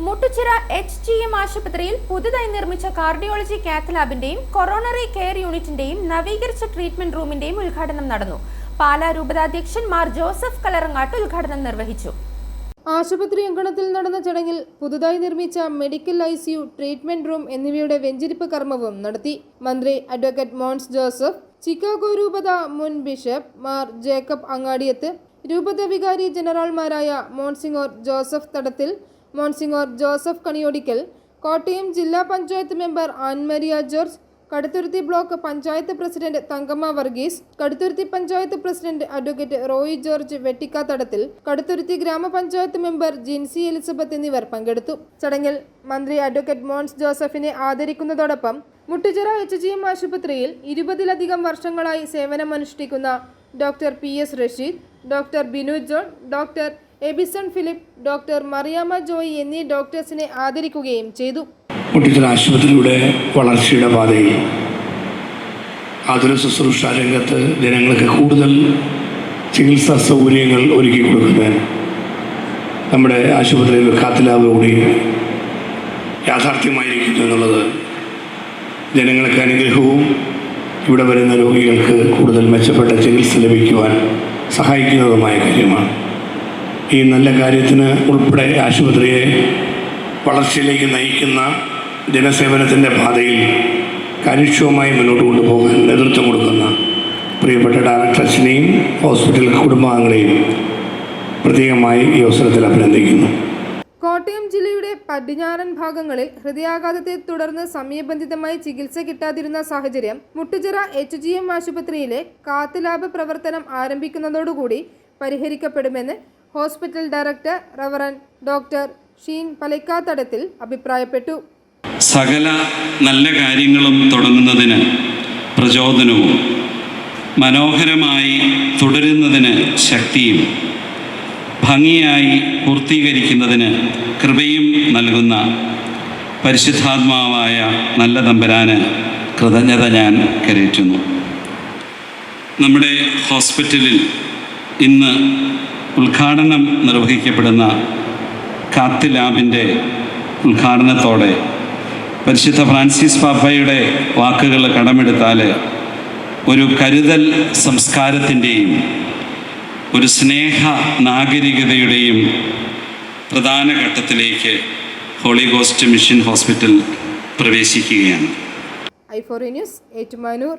Muttuchira HGM ആശുപത്രിയിൽ പുതുതായി നിർമ്മിച്ച കാർഡിയോളജി കാത്ത് ലാബിന്റെയും കൊറോണറി കെയർ യൂണിറ്റിന്റെയും നവീകരിച്ച ട്രീറ്റ്മെന്റ് റൂമിന്റെയും ഉദ്ഘാടനം നടന്നു. പാലാ രൂപതാധ്യക്ഷൻ മാർ ജോസഫ് കലറങ്ങാട്ട് ഉദ്ഘാടനം നിർവഹിച്ചു. ആശുപത്രി അങ്കണത്തിൽ നടന്ന ചടങ്ങിൽ പുതുതായി നിർമ്മിച്ച മെഡിക്കൽ ICU, ട്രീറ്റ്മെന്റ് റൂം എന്നിവയുടെ വെഞ്ചരിപ്പ് കർമ്മവും നടത്തി. മന്ത്രി അഡ്വക്കേറ്റ് മോൻസ് ജോസഫ്, ചിക്കാഗോ രൂപത മുൻ ബിഷപ്പ് മാർ ജേക്കബ് അങ്ങാടിയത്ത്, രൂപത വികാരി ജനറൽമാരായ മോൺസിങ്ങോർ ജോസഫ് തടത്തിൽ, മോൺസിങ്ങോർ ജോസഫ് കണിയോടിക്കൽ, കോട്ടയം ജില്ലാ panchayat member Annmariya George, Kaduthuruthy block panchayat president Thankamma Varghese, Kaduthuruthy panchayat president advocate Roy George Vettikkathadathil, Kaduthuruthy grama panchayat member Jincy Elizabeth എന്നിവർ പങ്കെടുത്തു. ചടങ്ങിൽ മന്ത്രി അഡ്വക്കേറ്റ് മോൻസ് ജോസഫിനെ ആദരിക്കുന്നതോടൊപ്പം മുട്ടുച്ചിറ HGM ആശുപത്രിയിൽ 20-ലധികം വർഷങ്ങളായി സേവനമനുഷ്ഠിക്കുന്ന doctor PS Rasheed, doctor Binu John, doctor Ebison Philip, doctor Mariyamma Joy എന്നീ ഡോക്ടേഴ്സിനെ ആദരിക്കുകയും ചെയ്തു. മുട്ടുച്ചിറ ആശുപത്രിയുടെ വളർച്ചയുടെ പാതയിൽ ആതുര ശുശ്രൂഷ രംഗത്ത് ജനങ്ങൾക്ക് കൂടുതൽ ചികിത്സാ സൗകര്യങ്ങൾ ഒരുക്കി കൊടുക്കുന്നതിന് നമ്മുടെ ആശുപത്രിയിൽ കാത്ത് ലാബ് കൂടി യാഥാർത്ഥ്യമായിരിക്കുന്നു എന്നുള്ളത് ജനങ്ങൾക്ക് അനുഗ്രഹവും ഇവിടെ വരുന്ന രോഗികൾക്ക് കൂടുതൽ മെച്ചപ്പെട്ട ചികിത്സ ലഭിക്കുവാൻ സഹായിക്കുന്നതുമായ കാര്യമാണ്. ഈ നല്ല കാര്യത്തിന് ഉൾപ്പെടെ ആശുപത്രിയെ വളർച്ചയിലേക്ക് നയിക്കുന്ന ജനസേവനത്തിൻ്റെ പാതയിൽ കാര്യക്ഷമമായി മുന്നോട്ട് കൊണ്ടുപോകാൻ നേതൃത്വം കൊടുക്കുന്ന പ്രിയപ്പെട്ട ഡയറക്ടർസിനെയും ഹോസ്പിറ്റൽ കുടുംബാംഗങ്ങളെയും പ്രത്യേകമായി ഈ അവസരത്തിൽ അഭിനന്ദിക്കുന്നു. കോട്ടയം ജില്ലയുടെ പടിഞ്ഞാറൻ ഭാഗങ്ങളിൽ ഹൃദയാഘാതത്തെ തുടർന്ന് സമയബന്ധിതമായി ചികിത്സ കിട്ടാതിരുന്ന സാഹചര്യം മുട്ടുച്ചിറ HGM ആശുപത്രിയിലെ കാത്ത് ലാബ് പ്രവർത്തനം ആരംഭിക്കുന്നതോടുകൂടി പരിഹരിക്കപ്പെടുമെന്ന് hospital director reverend doctor Sheen Palakkathadathil അഭിപ്രായപ്പെട്ടു. സകല നല്ല കാര്യങ്ങളും തുടങ്ങുന്നതിന് പ്രചോദനവും മനോഹരമായി തുടരുന്നതിന് ശക്തിയും ഭംഗിയായി പൂർത്തീകരിക്കുന്നതിന് കൃപയും നൽകുന്ന പരിശുദ്ധാത്മാവായ നല്ല തമ്പുരാന് കൃതജ്ഞത ഞാൻ കരേറ്റുന്നു. നമ്മുടെ ഹോസ്പിറ്റലിൽ ഇന്ന് ഉദ്ഘാടനം നിർവഹിക്കപ്പെടുന്ന കാത്ത് ലാബിൻ്റെ ഉദ്ഘാടനത്തോടെ പരിശുദ്ധ ഫ്രാൻസിസ് പാപ്പയുടെ വാക്കുകൾ കടമെടുത്താൽ ഒരു കരുതൽ സംസ്കാരത്തിൻ്റെയും ഒരു സ്നേഹ നാഗരികതയുടെയും പ്രധാന ഘട്ടത്തിലേക്ക് ഹോളി ഗോസ്റ്റ് മിഷൻ ഹോസ്പിറ്റൽ പ്രവേശിക്കുകയാണ്. i4 news, Ettumanoor.